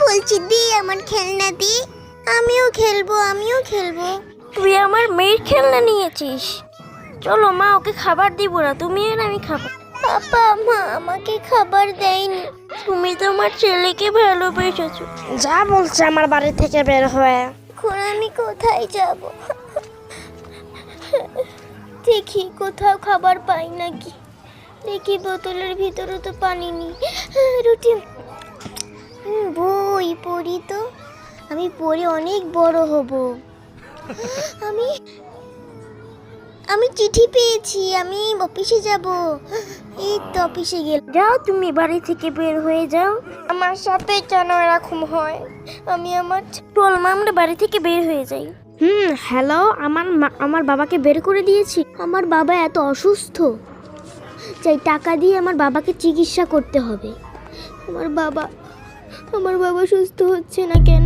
বলছি দি আমার খেলনা দি, আমিও খেলবো। তুই আমার মেয়ের খেলনা নিয়েছিস? চলো মা, ওকে খাবার দিব না, তুমি আর আমি খাবো। পাপা মা আমাকে খাবার দেয়নি। তুমি তোমার ছেলেকে ভালোবেসেছো। যা বলছে আমার বাড়ি থেকে বের হয়ে। এখন আমি কোথায় যাব? দেখি কোথাও খাবার পাই নাকি। দেখি বোতলের ভিতরে তো পানি নেই। রুটি বই পড়ি তো, আমি পড়ে অনেক বড় হব। আমি চিঠি পেয়েছি, আমি অফিসে যাব। এই তো অফিসে গেল। যাও, তুমি বাড়ি থেকে বের হয়ে যাও। আমার সাথে কেন এরকম হয়? আমি চল মা, আমরা বাড়ি থেকে বের হয়ে যাই। হ্যালো, আমার বাবাকে বের করে দিয়েছি। আমার বাবা এত অসুস্থ, চাই টাকা দিয়ে আমার বাবাকে চিকিৎসা করতে হবে। আমার বাবা সুস্থ হচ্ছে না কেন?